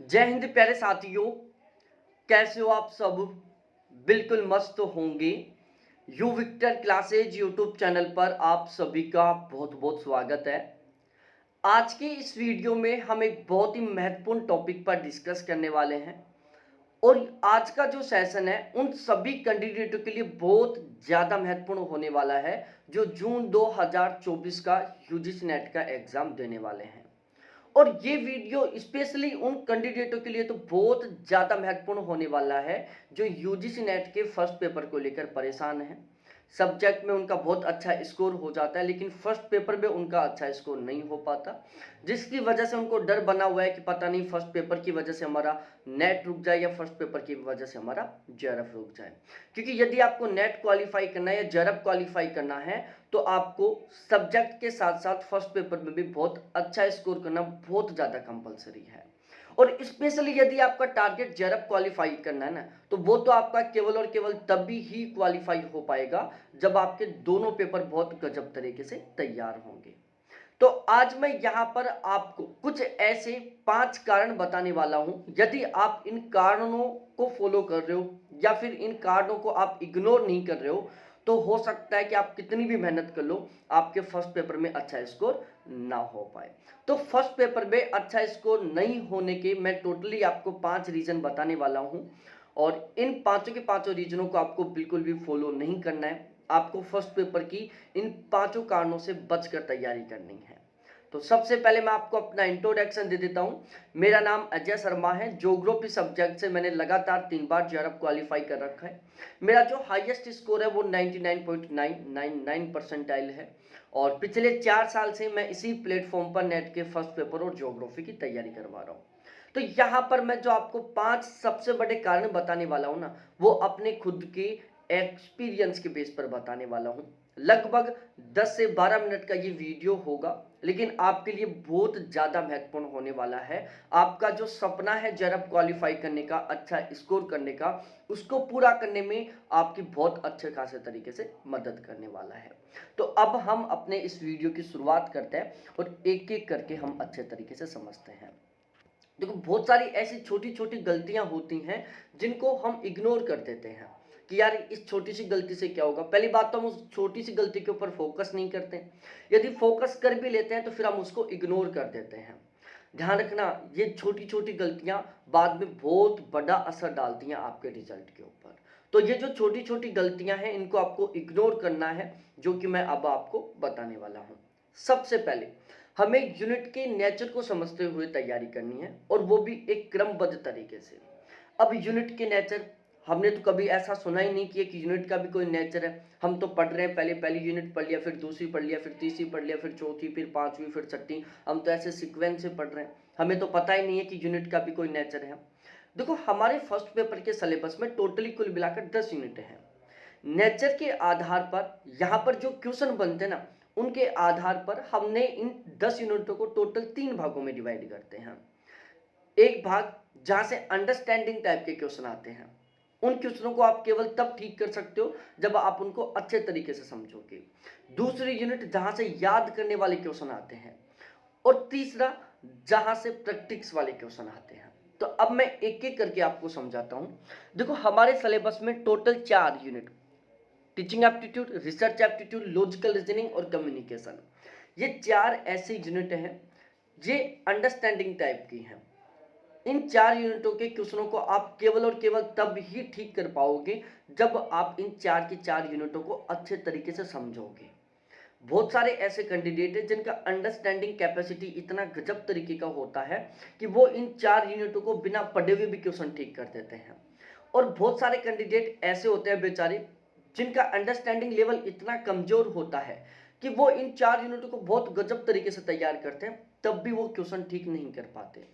जय हिंद प्यारे साथियों, कैसे हो आप सब? बिल्कुल मस्त होंगे। You Victor classes YouTube channel पर आप सभी का बहुत बहुत स्वागत है। आज के इस वीडियो में हम एक बहुत ही महत्वपूर्ण टॉपिक पर डिस्कस करने वाले हैं और आज का जो सेशन है उन सभी कैंडिडेटों के लिए बहुत ज़्यादा महत्वपूर्ण होने वाला है जो जून 2024 का यूजीसी नेट का एग्ज़ाम देने वाले हैं। और ये वीडियो स्पेशली उन कैंडिडेटों के लिए तो बहुत ज़्यादा महत्वपूर्ण होने वाला है जो यूजीसी नेट के फर्स्ट पेपर को लेकर परेशान हैं। सब्जेक्ट में उनका बहुत अच्छा स्कोर हो जाता है लेकिन फर्स्ट पेपर में उनका अच्छा स्कोर नहीं हो पाता, जिसकी वजह से उनको डर बना हुआ है कि पता नहीं फर्स्ट पेपर की वजह से हमारा नेट रुक जाए या फर्स्ट पेपर की वजह से हमारा जेआरएफ रुक जाए। क्योंकि यदि आपको नेट क्वालिफाई करना है या जेआरएफ क्वालिफाई करना है तो आपको सब्जेक्ट के साथ साथ फर्स्ट पेपर में भी बहुत अच्छा स्कोर करना बहुत ज़्यादा कंपलसरी है। और स्पेशली यदि आपका टारगेट जेआरएफ क्वालिफाई करना है ना, तो वो तो आपका केवल और केवल तभी ही क्वालिफाई हो पाएगा जब आपके दोनों पेपर बहुत गजब तरीके से तैयार होंगे। तो आज मैं यहाँ पर आपको कुछ ऐसे 5 कारण बताने वाला हूँ, यदि आप इन कारणों को फॉलो कर रहे हो या फिर इन कारणों को आप इग्नोर नहीं कर रहे हो तो हो सकता है कि आप कितनी भी मेहनत कर लो आपके फर्स्ट पेपर में अच्छा स्कोर ना हो पाए। तो फर्स्ट पेपर में अच्छा स्कोर नहीं होने के मैं टोटली आपको 5 रीजन बताने वाला हूँ और इन पांचों के पांचों रीजनों को आपको बिल्कुल भी फॉलो नहीं करना है। आपको फर्स्ट पेपर की इन पांचों कारणों से बचकर तैयारी करनी है। तो सबसे पहले मैं आपको अपना इंट्रोडक्शन दे देता हूं। मेरा नाम अजय शर्मा है। ज्योग्राफी सब्जेक्ट से मैंने लगातार 3 बार जेआरएफ क्वालिफाई कर रखा है। मेरा जो हाईएस्ट स्कोर है वो 99.999 परसेंटाइल है और पिछले 4 साल से मैं इसी प्लेटफॉर्म पर नेट के फर्स्ट पेपर और ज्योग्राफी की तैयारी करवा रहा हूँ। तो यहाँ पर मैं जो आपको 5 सबसे बड़े कारण बताने वाला हूँ ना, वो अपने खुद के एक्सपीरियंस के बेस पर बताने वाला हूँ। लगभग 10 से 12 मिनट का ये वीडियो होगा लेकिन आपके लिए बहुत ज़्यादा महत्वपूर्ण होने वाला है। आपका जो सपना है जेआरएफ क्वालिफाई करने का, अच्छा स्कोर करने का, उसको पूरा करने में आपकी बहुत अच्छे खासे तरीके से मदद करने वाला है। तो अब हम अपने इस वीडियो की शुरुआत करते हैं और एक एक करके हम अच्छे तरीके से समझते हैं। देखो, बहुत सारी ऐसी छोटी छोटी गलतियां होती हैं जिनको हम इग्नोर कर देते हैं कि यार इस छोटी सी गलती से क्या होगा। पहली बात तो हम उस छोटी सी गलती के ऊपर फोकस नहीं करते हैं। यदि फोकस कर भी लेते हैं तो फिर हम उसको इग्नोर कर देते हैं। ध्यान रखना, ये छोटी छोटी गलतियां बाद में बहुत बड़ा असर डालती हैं आपके रिजल्ट के ऊपर। तो ये जो छोटी छोटी गलतियां हैं इनको आपको इग्नोर करना है, जो कि मैं अब आपको बताने वाला हूं। सबसे पहले हमें यूनिट के नेचर को समझते हुए तैयारी करनी है और वो भी एक क्रमबद्ध तरीके से। अब यूनिट के नेचर, हमने तो कभी ऐसा सुना ही नहीं किया कि यूनिट का भी कोई नेचर है। हम तो पढ़ रहे हैं, पहले पहली यूनिट पढ़ लिया, फिर दूसरी पढ़ लिया, फिर तीसरी पढ़ लिया, फिर चौथी, फिर पांचवी, फिर छठी। हम तो ऐसे सीक्वेंस से पढ़ रहे हैं, हमें तो पता ही नहीं है कि यूनिट का भी कोई नेचर है। देखो, हमारे फर्स्ट पेपर के सिलेबस में टोटली कुल मिलाकर 10 यूनिट हैं। नेचर के आधार पर यहाँ पर जो क्वेश्चन बनते हैं ना, उनके आधार पर हमने इन 10 यूनिटों को टोटल 3 भागों में डिवाइड करते हैं। एक भाग जहां से अंडरस्टैंडिंग टाइप के क्वेश्चन आते हैं, उन क्वेश्चनों को आप केवल तब ठीक कर सकते हो जब आप उनको अच्छे तरीके से समझोगे। दूसरी यूनिट जहां से याद करने वाले क्वेश्चन आते हैं और तीसरा जहां से प्रैक्टिस वाले क्वेश्चन आते हैं। तो अब मैं एक एक करके आपको समझाता हूं। देखो, हमारे सिलेबस में total 4 unit, teaching aptitude, research aptitude, logical reasoning और कम्युनिकेशन, ये 4 ऐसी यूनिट हैं ये अंडरस्टैंडिंग टाइप की हैं। इन 4 यूनिटों के क्वेश्चनों को आप केवल और केवल तब ही ठीक कर पाओगे जब आप इन 4 की 4 यूनिटों को अच्छे तरीके से समझोगे। बहुत सारे ऐसे कैंडिडेट हैं जिनका अंडरस्टैंडिंग कैपेसिटी इतना गजब तरीके का होता है कि वो इन 4 यूनिटों को बिना पढ़े हुए भी क्वेश्चन ठीक कर देते हैं। और बहुत सारे कैंडिडेट ऐसे होते हैं बेचारे जिनका अंडरस्टैंडिंग लेवल इतना कमजोर होता है कि वो इन 4 यूनिटों को बहुत गजब तरीके से तैयार करते हैं, तब भी वो क्वेश्चन ठीक नहीं कर पाते।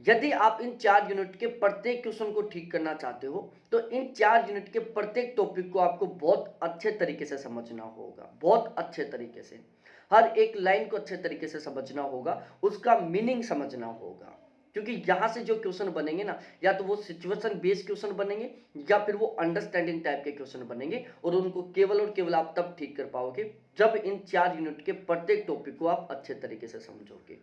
यदि आप इन 4 यूनिट के प्रत्येक क्वेश्चन को ठीक करना चाहते हो तो इन 4 यूनिट के प्रत्येक टॉपिक को आपको बहुत अच्छे तरीके से समझना होगा, बहुत अच्छे तरीके से। हर एक लाइन को अच्छे तरीके से समझना होगा, उसका मीनिंग समझना होगा। क्योंकि यहां से जो क्वेश्चन बनेंगे ना, या तो वो सिचुएशन बेस्ड क्वेश्चन बनेंगे या फिर वो अंडरस्टैंडिंग टाइप के क्वेश्चन बनेंगे और उनको केवल और केवल आप तब ठीक कर पाओगे जब इन 4 यूनिट के प्रत्येक टॉपिक को आप अच्छे तरीके से समझोगे।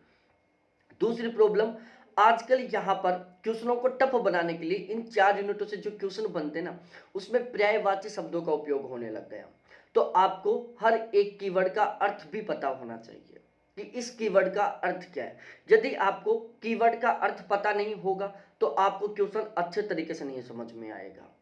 दूसरी प्रॉब्लम, आजकल यहाँ पर क्वेश्चनों को टफ बनाने के लिए इन 4 यूनिटों से जो क्वेश्चन बनते हैं ना, उसमें पर्यायवाची शब्दों का उपयोग होने लग गया। तो आपको हर एक कीवर्ड का अर्थ भी पता होना चाहिए कि इस कीवर्ड का अर्थ क्या है। यदि आपको कीवर्ड का अर्थ पता नहीं होगा तो आपको क्वेश्चन अच्छे तरीके से नहीं समझ में आएगा।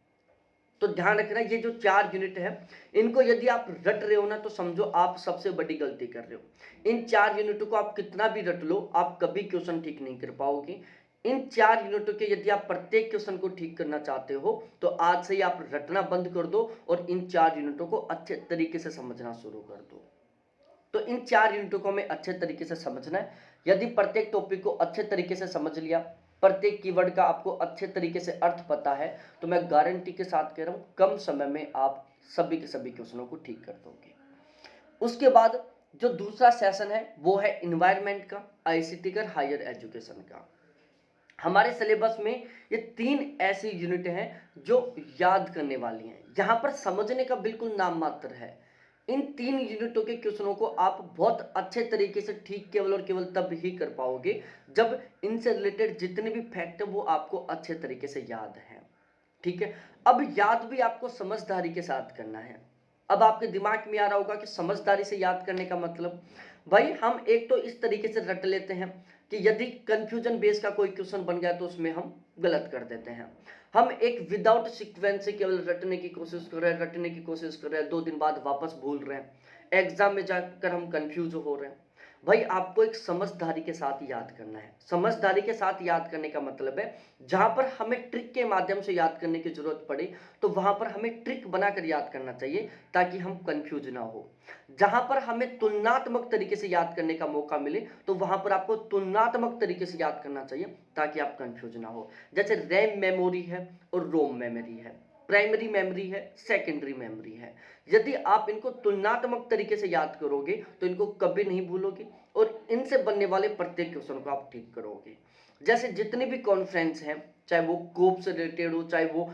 तो ध्यान रखना, ये जो 4 यूनिट है, इनको यदि आप रट रहे हो ना, तो समझो आप सबसे बड़ी गलती कर रहे हो। इन 4 यूनिटों को आप कितना भी रट लो, आप कभी क्वेश्चन ठीक नहीं कर पाओगे। इन 4 यूनिटों के यदि आप प्रत्येक क्वेश्चन को ठीक करना चाहते हो तो आज से ही आप रटना बंद कर दो और इन 4 यूनिटों को अच्छे तरीके से समझना शुरू कर दो। तो इन 4 यूनिटों को हमें अच्छे तरीके से समझना है। यदि प्रत्येक टॉपिक को अच्छे तरीके से समझ लिया, प्रत्येक कीवर्ड का आपको अच्छे तरीके से अर्थ पता है, तो मैं गारंटी के साथ कह रहा हूं कम समय में आप सभी के सभी क्वेश्चनों को ठीक कर दोगे। उसके बाद जो दूसरा सेशन है वो है इन्वायरमेंट का, आईसीटी का, हायर एजुकेशन का। हमारे सिलेबस में ये 3 ऐसी यूनिट हैं जो याद करने वाली हैं, यहां पर समझने का बिल्कुल नाम मात्र है। इन 3 यूनिटों के क्वेश्चनों को आप बहुत अच्छे तरीके से ठीक केवल और केवल तब ही कर पाओगे जब इनसे रिलेटेड जितने भी फैक्ट है वो आपको अच्छे तरीके से याद है। ठीक है, अब याद भी आपको समझदारी के साथ करना है। अब आपके दिमाग में आ रहा होगा कि समझदारी से याद करने का मतलब, भाई हम एक तो इस तरीके से रट लेते हैं कि यदि कंफ्यूजन बेस का कोई क्वेश्चन बन गया तो उसमें हम गलत कर देते हैं। हम एक विदाउट सीक्वेंस से केवल रटने की कोशिश कर रहे हैं, 2 दिन बाद वापस भूल रहे हैं, एग्जाम में जाकर हम कंफ्यूज हो रहे हैं। भाई आपको एक समझदारी के साथ याद करना है। समझदारी के साथ याद करने का मतलब है जहां पर हमें ट्रिक के माध्यम से याद करने की जरूरत पड़े तो वहां पर हमें ट्रिक बनाकर याद करना चाहिए ताकि हम कंफ्यूज ना हो। जहां पर हमें तुलनात्मक तरीके से याद करने का मौका मिले तो वहां पर आपको तुलनात्मक तरीके से याद करना चाहिए ताकि आप कंफ्यूज ना हो। जैसे रैम मेमोरी है और रोम मेमोरी है, प्राइमरी मेमोरी है, सेकेंडरी मेमोरी है। यदि आप इनको तुलनात्मक तरीके से याद करोगे तो इनको कभी नहीं भूलोगे और इनसे बनने वाले प्रत्येक क्वेश्चन को आप ठीक करोगे। जैसे जितने भी कॉन्फ्रेंस हैं, चाहे वो कोप से रिलेटेड हो, चाहे वो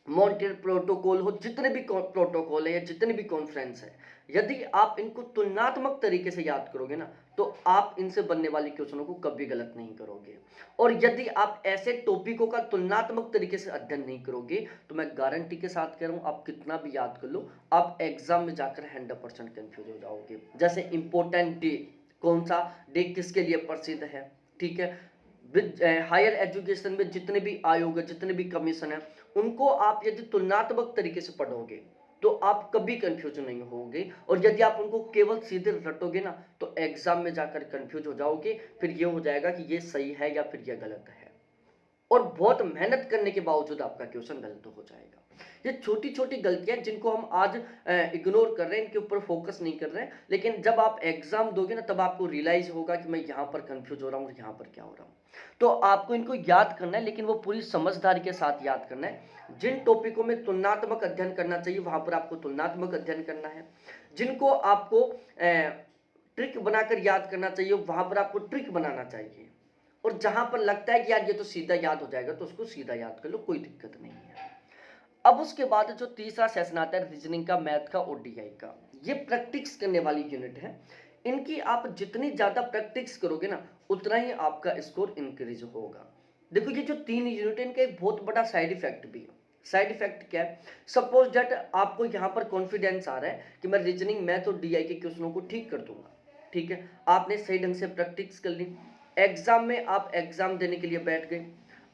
मॉन्ट्रियल प्रोटोकॉल हो, जितने भी प्रोटोकॉल है या जितने भी कॉन्फ्रेंस है, यदि आप इनको तुलनात्मक तरीके से याद करोगे ना तो आप इनसे बनने वाले क्वेश्चनों को कभी गलत नहीं करोगे। और यदि आप ऐसे टॉपिकों का तुलनात्मक तरीके से अध्ययन नहीं करोगे तो मैं गारंटी के साथ कह रहा हूं आप कितना भी याद कर लो, आप एग्जाम में जाकर 100% कंफ्यूज हो जाओगे। जैसे इंपॉर्टेंट डे, कौन सा डे किसके लिए प्रसिद्ध है, ठीक है, हायर एजुकेशन में जितने भी आयोग है, जितने भी कमीशन है, उनको आप यदि तुलनात्मक तरीके से पढ़ोगे तो आप कभी कंफ्यूज नहीं होगे। और यदि आप उनको केवल सीधे रटोगे ना तो एग्जाम में जाकर कंफ्यूज हो जाओगे, फिर ये हो जाएगा कि ये सही है या फिर ये गलत है और बहुत मेहनत करने के बावजूद आपका क्वेश्चन गलत हो जाएगा। ये छोटी छोटी गलतियां जिनको हम आज इग्नोर कर रहे हैं, इनके ऊपर फोकस नहीं कर रहे हैं, लेकिन जब आप एग्जाम दोगे ना तब आपको रियलाइज होगा कि मैं यहाँ पर कंफ्यूज हो रहा हूँ, यहाँ पर क्या हो रहा हूँ। तो आपको इनको याद करना है, लेकिन वो पूरी समझदारी के साथ याद करना है। जिन टॉपिकों में तुलनात्मक अध्ययन करना चाहिए वहां पर आपको तुलनात्मक अध्ययन करना है। जिनको आपको ट्रिक बनाकर याद करना चाहिए वहां पर आपको ट्रिक बनाना चाहिए। और जहां पर लगता है कि यार ये तो सीधा याद हो जाएगा तो उसको सीधा याद कर लो, कोई दिक्कत नहीं है। अब उसके बाद जो तीसरा सेशन आता है रीजनिंग का, मैथ का और डीआई का, ये प्रैक्टिस करने वाली यूनिट है। इनकी आप जितनी ज्यादा प्रैक्टिस करोगे ना उतना ही आपका स्कोर इंक्रीज होगा। देखो ये जो 3 यूनिट है इनका एक बहुत बड़ा साइड इफेक्ट भी है। साइड इफेक्ट क्या है, सपोज दैट आपको यहाँ पर कॉन्फिडेंस आ रहा है कि मैं रीजनिंग, मैथ और डीआई के क्वेश्चनों को ठीक कर दूंगा, ठीक है, आपने सही ढंग से प्रैक्टिस कर ली, एग्जाम में आप एग्जाम देने के लिए बैठ गए।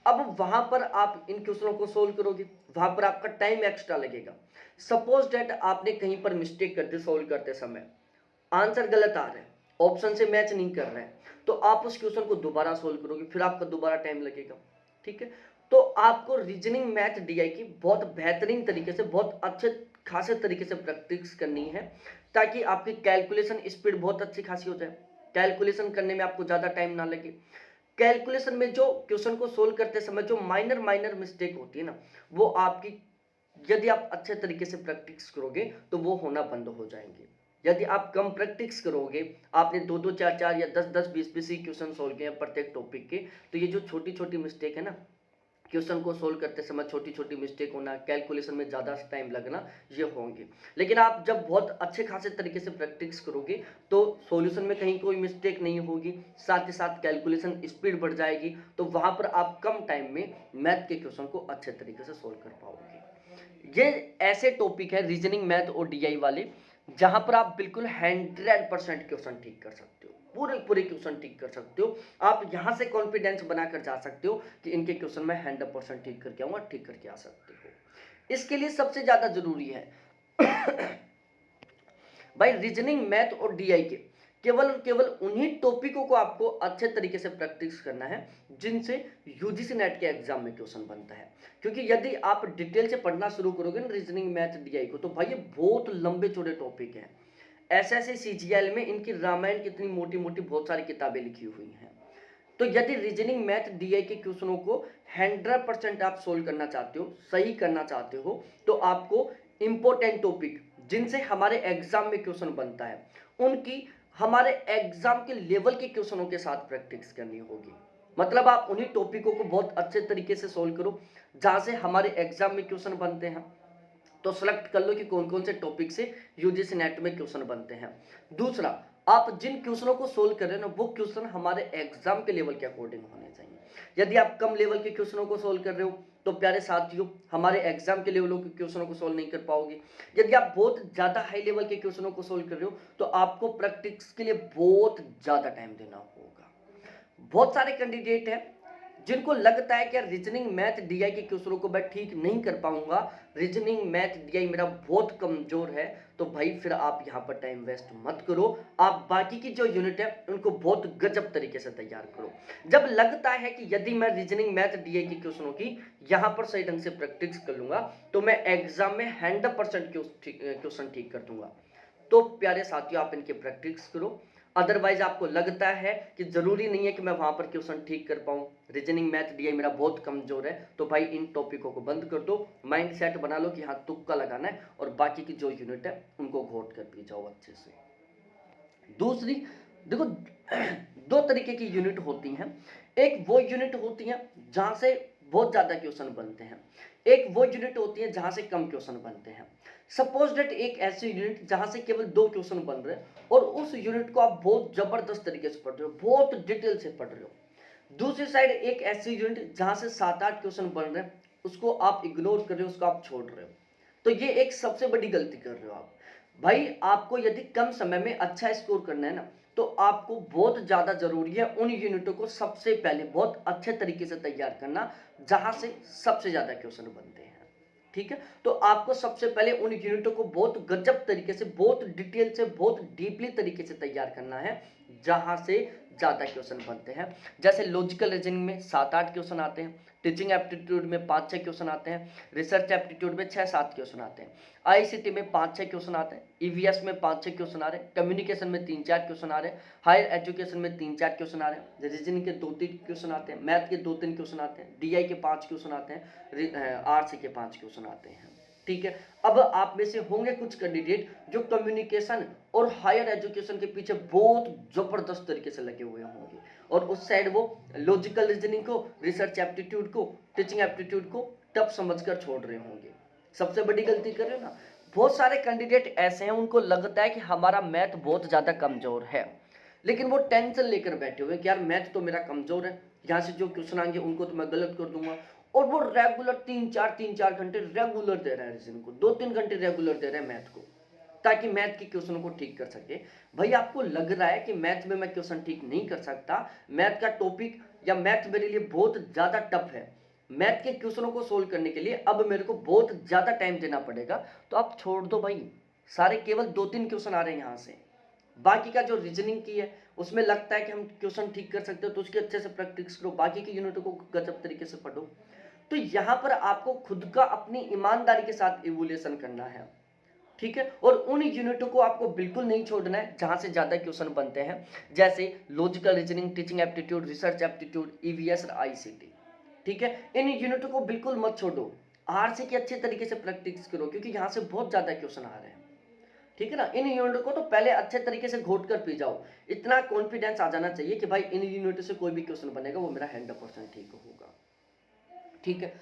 अब वहां पर आप इन क्वेश्चनों को सोल्व करोगे, वहां पर आपका टाइम एक्स्ट्रा लगेगा। सपोज दैट आपने कहीं पर मिस्टेक कर दी सोल्व करते समय, आंसर गलत आ रहा है, ऑप्शन से मैच नहीं कर रहा है, तो आप उस क्वेश्चन को दोबारा सोल्व करोगे, फिर आपका दोबारा टाइम लगेगा। ठीक है, तो आपको रीजनिंग, मैथ, डीआई की बहुत बेहतरीन तरीके से, बहुत अच्छे खासे तरीके से प्रैक्टिस करनी है ताकि आपकी कैलकुलेशन स्पीड बहुत अच्छी खासी हो जाए, कैलकुलेशन करने में आपको ज्यादा टाइम ना लगे। कैलकुलेशन में जो क्वेश्चन को सोल्व करते समय जो माइनर माइनर मिस्टेक होती है ना, वो आपकी यदि आप अच्छे तरीके से प्रैक्टिस करोगे तो वो होना बंद हो जाएंगे। यदि आप कम प्रैक्टिस करोगे, आपने 2-2, 4-4 या 10-10, 20-20 क्वेश्चन सोल्व किए हैं प्रत्येक टॉपिक के, तो ये जो छोटी छोटी मिस्टेक है ना क्वेश्चन को सोल्व करते समय छोटी छोटी मिस्टेक होना, कैलकुलेशन में ज़्यादा टाइम लगना, ये होंगे। लेकिन आप जब बहुत अच्छे खासे तरीके से प्रैक्टिस करोगे तो सॉल्यूशन में कहीं कोई मिस्टेक नहीं होगी, साथ ही साथ कैलकुलेशन स्पीड बढ़ जाएगी, तो वहाँ पर आप कम टाइम में मैथ के क्वेश्चन को अच्छे तरीके से सोल्व कर पाओगे। ये ऐसे टॉपिक है रीजनिंग, मैथ और डीआई वाले, जहाँ पर आप बिल्कुल 100% क्वेश्चन ठीक कर सकते हो, पूरे पूरे क्वेश्चन ठीक कर सकते हो। आप यहाँ से कॉन्फिडेंस बनाकर जा सकते हो कि इनके क्वेश्चन में 100% ठीक करके आऊँगा, ठीक करके आ सकते हो। इसके लिए सबसे ज़्यादा जरूरी है भाई रीजनिंग, मैथ और डीआई के केवल और केवल उन्हीं टॉपिकों को आपको अच्छे तरीके से प्रैक्टिस करना है जिनसे यूजीसी नेट के एग्जाम में क्वेश्चन बनता है। क्योंकि यदि आप डिटेल से पढ़ना शुरू करोगे ना रीजनिंग, मैथ, डीआई को, तो भाई ये बहुत लंबे चौड़े टॉपिक हैं। ऐसे सीजीएल में इनकी रामायण की इतनी मोटी मोटी बहुत सारी किताबें लिखी हुई हैं। तो यदि रीजनिंग, मैथ, डीआई के क्वेश्चनों को 100% आप सोल्व करना चाहते हो, सही करना चाहते हो, तो आपको इंपॉर्टेंट टॉपिक जिनसे हमारे एग्जाम में क्वेश्चन बनता है उनकी हमारे एग्जाम के लेवल के क्वेश्चनों के साथ प्रैक्टिस करनी होगी। मतलब आप उन्हीं टॉपिकों को बहुत अच्छे तरीके से सोल्व करो जहां से हमारे एग्जाम में क्वेश्चन बनते हैं। तो सेलेक्ट कर लो कि कौन कौन से टॉपिक से यूजीसी नेट में क्वेश्चन बनते हैं। दूसरा, आप जिन क्वेश्चनों को सोल्व कर रहे हो ना, वो क्वेश्चन हमारे एग्जाम के लेवल के अकॉर्डिंग होने चाहिए। यदि आप कम लेवल के क्वेश्चनों को सोल्व कर रहे हो तो प्यारे साथियों हमारे एग्जाम के लेवलों के क्वेश्चनों को सोल्व नहीं कर पाओगे। यदि आप बहुत ज्यादा हाई लेवल के क्वेश्चनों को सोल्व कर रहे हो तो आपको प्रैक्टिस के लिए बहुत ज्यादा टाइम देना होगा। बहुत सारे कैंडिडेट हैं जिनको लगता है कि यार रीजनिंग, मैथ, डीआई के क्वेश्चनों को मैं ठीक नहीं कर पाऊंगा, रीजनिंग, मैथ, डीआई मेरा बहुत कमजोर है, तो भाई फिर आप यहाँ पर टाइम वेस्ट मत करो। आप बाकी की जो यूनिट है उनको बहुत गजब तरीके से तैयार करो। जब लगता है कि यदि मैं रीजनिंग, मैथ, डीआई के क्वेश्चनों की यहाँ पर सही ढंग से प्रैक्टिस कर लूंगा तो मैं एग्जाम में 100% क्वेश्चन ठीक कर दूंगा, तो प्यारे साथियों आप इनकी प्रैक्टिस करो। अदरवाइज आपको लगता है कि जरूरी नहीं है कि मैं वहां पर क्वेश्चन ठीक कर पाऊं, रीजनिंग, मैथ, डीआई मेरा बहुत कमजोर है, तो भाई इन टॉपिकों को बंद कर दो। माइंड सेट बना लो कि हाँ तुक्का लगाना है और बाकी की जो यूनिट है उनको घोट कर पी जाओ अच्छे से। दूसरी, देखो दो तरीके की यूनिट होती हैं। एक वो यूनिट होती है जहां से बहुत ज्यादा क्वेश्चन बनते हैं, एक वो यूनिट होती है जहां से कम क्वेश्चन बनते हैं। सपोज डेट एक ऐसी यूनिट जहां से केवल 2 क्वेश्चन बन रहे हैं और उस यूनिट को आप बहुत जबरदस्त तरीके से पढ़ रहे हो, बहुत डिटेल से पढ़ रहे हो। दूसरी साइड एक ऐसी यूनिट जहां से 7-8 क्वेश्चन बन रहे हैं, उसको आप इग्नोर कर रहे हो, उसको आप छोड़ रहे हो, तो ये एक सबसे बड़ी गलती कर रहे हो आप। भाई आपको यदि कम समय में अच्छा स्कोर करना है ना, तो आपको बहुत ज्यादा जरूरी है उन यूनिटों को सबसे पहले बहुत अच्छे तरीके से तैयार करना जहां से सबसे ज्यादा क्वेश्चन बनते हैं। ठीक है, तो आपको सबसे पहले उन यूनिटों को बहुत गजब तरीके से, बहुत डिटेल से, बहुत डीपली तरीके से तैयार करना है जहां से ज्यादा क्वेश्चन बनते हैं। जैसे लॉजिकल रीजनिंग में 7-8 क्वेश्चन आते हैं, टीचिंग एप्टीट्यूड में 5-6 क्वेश्चन आते हैं, रिसर्च एप्टीट्यूड में 6-7 क्वेश्चन आते हैं, आईसीटी में 5-6 क्वेश्चन आते हैं, ईवीएस में 5-6 क्वेश्चन आ रहे हैं, कम्युनिकेशन में 3-4 क्वेश्चन आ रहे हैं, हायर एजुकेशन में 3-4 क्वेश्चन आ रहे हैं, रीजनिंग के 2-3 क्वेश्चन आते हैं, मैथ के 2-3 क्वेश्चन आते हैं, डीआई के 5 क्वेश्चन आते हैं, आरसी के 5 क्वेश्चन आते हैं। ठीक है, अब आप में से होंगे कुछ कैंडिडेट जो कम्युनिकेशन और हायर एजुकेशन के पीछे बहुत जबरदस्त तरीके से लगे हुए होंगे और उस साइड वो लॉजिकल रीजनिंग को, रिसर्च एप्टीट्यूड को, टीचिंग एप्टीट्यूड को टफ समझकर छोड़ रहे होंगे। सबसे बड़ी गलती कर रहे हो ना। बहुत सारे कैंडिडेट ऐसे हैं उनको लगता है कि हमारा मैथ बहुत ज्यादा कमजोर है, लेकिन वो टेंशन लेकर बैठे हुए कि यार मैथ तो मेरा कमजोर है, यहाँ से जो क्वेश्चन आएंगे उनको तो मैं गलत कर दूंगा, और वो रेगुलर 3-4 घंटे रेगुलर दे रहा है रीजन को, 2-3 घंटे रेगुलर दे रहा है मैथ को, ताकि मैथ के क्वेश्चन को ठीक कर सके। भाई आपको लग रहा है कि मैथ में मैं क्वेश्चन ठीक नहीं कर सकता, मैथ का टॉपिक या मैथ मेरे लिए बहुत ज्यादा टफ है, मैथ के क्वेश्चनों को सोल्व करने के लिए अब मेरे को बहुत ज्यादा टाइम देना पड़ेगा, तो आप छोड़ दो भाई। सारे केवल 2-3 क्वेश्चन आ रहे हैं यहाँ से, बाकी का जो रीजनिंग की है उसमें लगता है कि हम क्वेश्चन ठीक कर सकते हो, तो उसके अच्छे से प्रैक्टिस करो, बाकी की यूनिटों को गजब तरीके से पढ़ो। तो यहाँ पर आपको खुद का अपनी ईमानदारी के साथ इवोल्यूशन करना है। ठीक है, और उन यूनिटों को आपको बिल्कुल नहीं छोड़ना है जहां से ज्यादा क्वेश्चन बनते हैं, जैसे logical reasoning, teaching aptitude, research aptitude, EVS और आईसीटी। ठीक है, इन यूनिटों को बिल्कुल मत छोड़ो, आरसी की अच्छे तरीके से प्रैक्टिस करो क्योंकि यहाँ से बहुत ज्यादा क्वेश्चन आ रहे हैं। ठीक है ना, इन यूनिट को तो पहले अच्छे तरीके से घोट कर पी जाओ, इतना कॉन्फिडेंस आ जाना चाहिए कि भाई इन यूनिट से कोई भी क्वेश्चन बनेगा वो मेरा 100% ठीक होगा। ठीक है।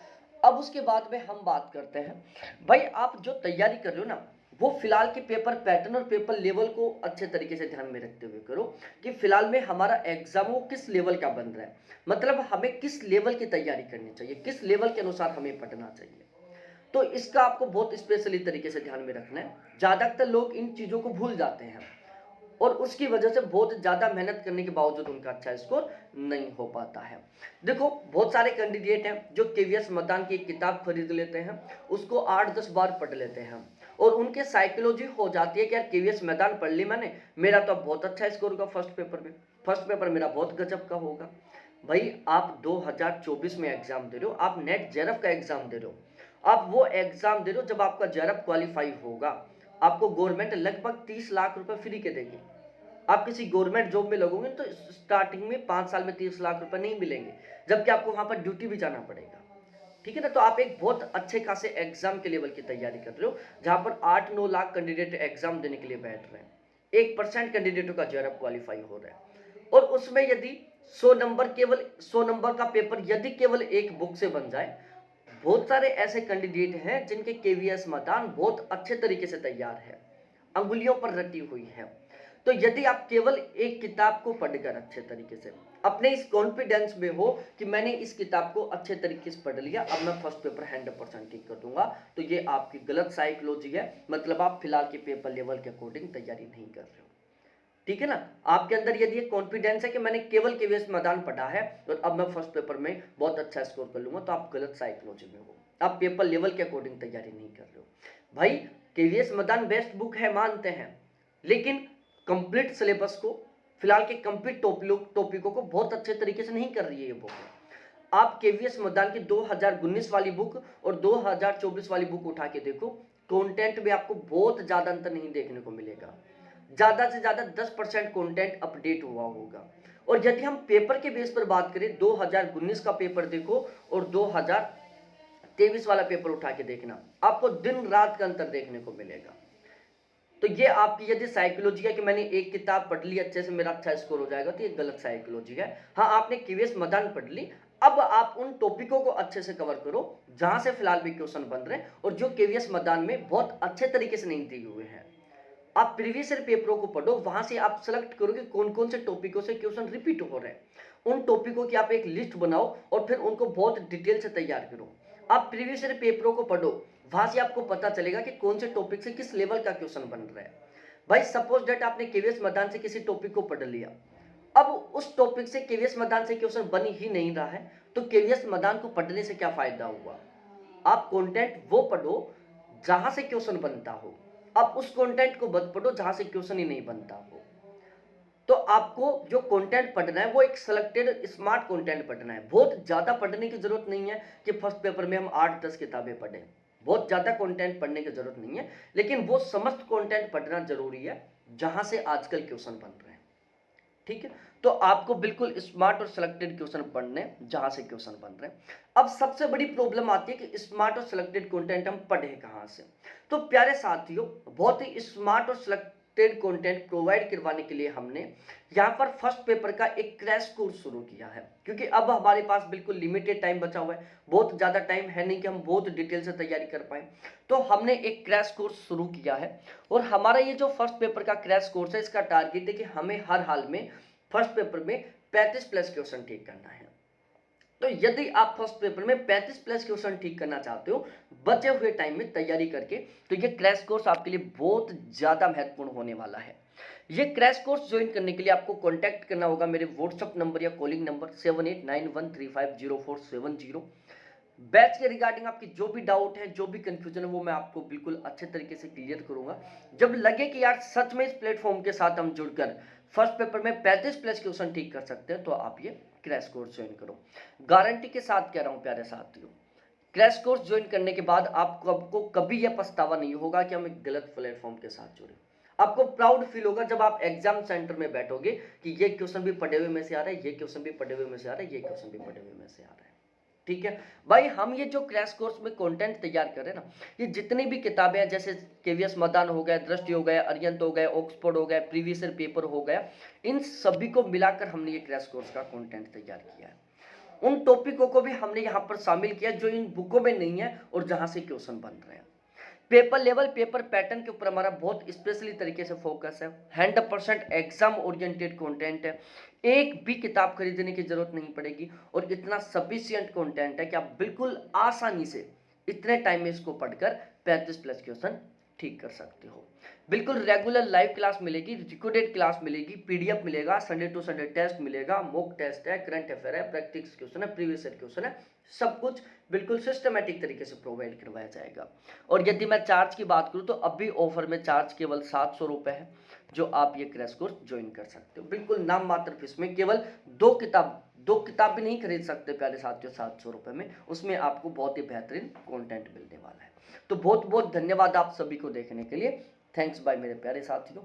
अब उसके बाद में हम बात करते हैं, भाई आप जो तैयारी कर रहे हो ना, वो फिलहाल के पेपर पैटर्न और पेपर लेवल को अच्छे तरीके से ध्यान में रखते हुए करो कि फिलहाल में हमारा एग्जाम वो किस लेवल का बन रहा है, मतलब हमें किस लेवल की तैयारी करनी चाहिए, किस लेवल के अनुसार हमें पढ़ना चाहिए। तो इसका आपको बहुत स्पेशली तरीके से ध्यान में रखना है। ज़्यादातर लोग इन चीज़ों को भूल जाते हैं और उसकी वजह से बहुत ज़्यादा मेहनत करने के बावजूद उनका अच्छा स्कोर नहीं हो पाता है। देखो बहुत सारे कैंडिडेट हैं जो केवीएस मैदान की एक किताब खरीद लेते हैं, उसको 8-10 बार पढ़ लेते हैं और उनके साइकोलॉजी हो जाती है कि यार केवीएस मैदान पढ़ ली मैंने, मेरा तो बहुत अच्छा स्कोर होगा फर्स्ट पेपर में, फर्स्ट पेपर मेरा बहुत गजब का होगा। भाई आप 2024 में एग्जाम दे रहे हो, आप नेट जेआरएफ का एग्जाम दे रहे हो, आप वो एग्जाम दे रहे हो जब आपका जेआरएफ क्वालिफाई होगा, आपको गवर्नमेंट लगभग 30 लाख रुपए फ्री के देगी। आप किसी गवर्नमेंट जॉब में लगोगे तो स्टार्टिंग में 5 साल में 30 लाख रुपए नहीं मिलेंगे, जबकि आपको वहां पर ड्यूटी भी जाना पड़ेगा। ठीक है ना, तो आप एक बहुत अच्छे खासे एग्जाम के लेवल की तैयारी कर रहे हो, जहां पर 8-9 लाख कैंडिडेट एग्जाम देने के लिए बैठ रहे हैं, 1% कैंडिडेटों का जेआरएफ क्वालिफाई हो रहा है, और उसमें यदि 100 नंबर, केवल 100 नंबर का पेपर यदि केवल एक बुक से बन जाए, बहुत सारे ऐसे कैंडिडेट हैं जिनके केवीएस मैदान बहुत अच्छे तरीके से तैयार है, अंगुलियों पर रटी हुई है। तो यदि आप केवल एक किताब को पढ़कर अच्छे तरीके से अपने इस कॉन्फिडेंस में हो कि मैंने इस किताब को अच्छे तरीके से पढ़ लिया, अब मैं फर्स्ट पेपर 100% ठीक कर दूंगा, तो ये आपकी गलत साइकोलॉजी है, मतलब आप फिलहाल के पेपर लेवल के अकॉर्डिंग तैयारी नहीं कर रहे हो। ठीक है ना, आपके अंदर यदि एक कॉन्फिडेंस है कि मैंने केवल केवीएस मैदान पढ़ा है तो अब मैं फर्स्ट पेपर में बहुत अच्छा स्कोर कर लूंगा, तो आप गलत साइकोलॉजी में हो, आप पेपर लेवल के अकॉर्डिंग तैयारी नहीं कर रहे हो। भाई केवीएस मैदान बेस्ट बुक है मानते हैं, लेकिन कंप्लीट सिलेबस को, फिलहाल के कंप्लीट टॉपिकों को बहुत अच्छे तरीके से नहीं कर रही है ये बुक। आप केवीएस मैदान की 2019 वाली बुक और 2024 वाली बुक उठा के देखो, कंटेंट में आपको बहुत ज्यादा अंतर नहीं देखने को मिलेगा, ज्यादा से ज्यादा 10% कंटेंट अपडेट हुआ होगा। और यदि हम पेपर के बेस पर बात करें, 2019 का पेपर देखो और 2023 वाला पेपर उठा के देखना, आपको दिन रात का अंतर देखने को मिलेगा। तो ये आपकी यदि साइकोलॉजी है कि मैंने एक किताब पढ़ ली अच्छे से मेरा अच्छा स्कोर हो जाएगा, तो ये गलत साइकोलॉजी है। हाँ, आपने केवीएस मैदान पढ़ ली, अब आप उन टॉपिकों को अच्छे से कवर करो जहां से फिलहाल भी क्वेश्चन बन रहे हैं और जो केवीएस मैदान में बहुत अच्छे तरीके से नहीं दिए हुए हैं। आप प्रीवियस ईयर पेपरों को पढ़ो, वहां से आप सेलेक्ट करो कि कौन कौन से टॉपिकों से क्वेश्चन रिपीट हो रहे हैं, उन टॉपिकों की आप एक लिस्ट बनाओ और फिर उनको बहुत डिटेल से तैयार करो। आप प्रीवियस ईयर पेपरों को पढ़ो, वहां से आपको पता चलेगा कि कौन से टॉपिक से किस लेवल का क्वेश्चन बन रहा है। भाई सपोज डेट आपने केवीएस मैदान से किसी टॉपिक को पढ़ लिया, अब उस टॉपिक से केवीएस मैदान से क्वेश्चन बन ही नहीं रहा है, तो केवीएस मैदान को पढ़ने से क्या फायदा हुआ। आप कंटेंट वो पढ़ो जहां से क्वेश्चन बनता हो, आप उस कंटेंट को मत पढ़ो जहां से क्वेश्चन ही नहीं बनता हो। तो आपको जो कंटेंट पढ़ना है वो एक सिलेक्टेड स्मार्ट कंटेंट पढ़ना है, बहुत ज्यादा पढ़ने की जरूरत नहीं है कि फर्स्ट पेपर में हम 8-10 किताबें पढ़ें, बहुत ज्यादा कंटेंट पढ़ने की जरूरत नहीं है, लेकिन वो समस्त कंटेंट पढ़ना जरूरी है जहां से आजकल क्वेश्चन बन रहे हैं। ठीक है, तो आपको बिल्कुल स्मार्ट और सिलेक्टेड क्वेश्चन पढ़ने जहां से क्वेश्चन बन रहे हैं। अब सबसे बड़ी प्रॉब्लम आती है कि स्मार्ट और सिलेक्टेड कंटेंट हम पढ़े कहां से। तो प्यारे साथियों, बहुत ही स्मार्ट और सिलेक्टेड कंटेंट प्रोवाइड करवाने के लिए हमने यहाँ पर फर्स्ट पेपर का एक क्रैश कोर्स शुरू किया है, क्योंकि अब हमारे पास बिल्कुल लिमिटेड टाइम बचा हुआ है, बहुत ज्यादा टाइम है नहीं कि हम बहुत डिटेल से तैयारी कर पाए। तो हमने एक क्रैश कोर्स शुरू किया है और हमारा ये जो फर्स्ट पेपर का क्रैश कोर्स है, इसका टारगेट है कि हमें हर हाल में फर्स्ट पेपर में 35 प्लस क्वेश्चन ठीक करना है। तो यदि आप फर्स्ट पेपर में 35 प्लस क्वेश्चन ठीक करना चाहते हो बचे हुए टाइम में तैयारी करके, तो ये क्रैश कोर्स आपके लिए बहुत ज्यादा महत्वपूर्ण होने वाला है। ये क्रैश कोर्स ज्वाइन करने के लिए आपको कांटेक्ट करना होगा मेरे व्हाट्सएप नंबर या कॉलिंग नंबर 7891350470। बैच के रिगार्डिंग आपकी जो भी डाउट है, जो भी कंफ्यूजन है, वो मैं आपको बिल्कुल अच्छे तरीके से क्लियर करूंगा। जब लगे कि यार सच में इस प्लेटफॉर्म के साथ हम जुड़कर फर्स्ट पेपर में 35 प्लस क्वेश्चन ठीक कर सकते हैं, तो आप ये क्रैश कोर्स ज्वाइन करो। गारंटी के साथ कह रहा हूं प्यारे साथियों, क्रैश कोर्स ज्वाइन करने के बाद आपको कभी यह पछतावा नहीं होगा कि हम एक गलत प्लेटफॉर्म के साथ जुड़े। आपको प्राउड फील होगा जब आप एग्जाम सेंटर में बैठोगे कि ये क्वेश्चन भी पढ़े हुए में से आ रहा है, ये क्वेश्चन भी पढ़े हुए में से आ रहा है, ये क्वेश्चन भी पढ़े हुए में से आ रहा है। ठीक है भाई, हम ये जो क्रैश कोर्स में कंटेंट तैयार कर रहे हैं ना, ये जितनी भी किताबें हैं, जैसे केवीएस मैदान हो गया, दृष्टि हो गया, अरिहंत हो गया, ऑक्सफोर्ड हो गया, प्रीवियस ईयर पेपर हो गया, इन सभी को मिलाकर हमने ये क्रैश कोर्स का कंटेंट तैयार किया है। उन टॉपिकों को भी हमने यहाँ पर शामिल किया जो इन बुकों में नहीं है और जहाँ से क्वेश्चन बन रहे हैं। पेपर लेवल पेपर पैटर्न के ऊपर हमारा बहुत स्पेशली तरीके से फोकस है। 100% एग्जाम ओरिएंटेड कंटेंट है। एक भी किताब खरीदने की जरूरत नहीं पड़ेगी और इतना सफिशिएंट कंटेंट है कि आप बिल्कुल आसानी से इतने टाइम में इसको पढ़कर 35+ क्वेश्चन ठीक कर सकते हो। बिल्कुल रेगुलर लाइव क्लास मिलेगी, रिकॉर्डेड क्लास मिलेगी, पीडीएफ मिलेगा, संडे टू संडे टेस्ट मिलेगा, मॉक टेस्ट है, करंट अफेयर है, प्रैक्टिस क्वेश्चन है, प्रीवियस ईयर क्वेश्चन है, सब कुछ बिल्कुल सिस्टमेटिक तरीके से प्रोवाइड करवाया जाएगा। और यदि मैं चार्ज की बात करूं तो अभी ऑफर में चार्ज केवल 700 रुपये है, जो आप ये क्रैश कोर्स ज्वाइन कर सकते हो बिल्कुल नाम मात्र फीस में। केवल दो किताब भी नहीं खरीद सकते प्यारे साथियों 700 रुपये में, उसमें आपको बहुत ही बेहतरीन कंटेंट मिलने वाला है। तो बहुत बहुत धन्यवाद आप सभी को देखने के लिए। थैंक्स बाय मेरे प्यारे साथियों।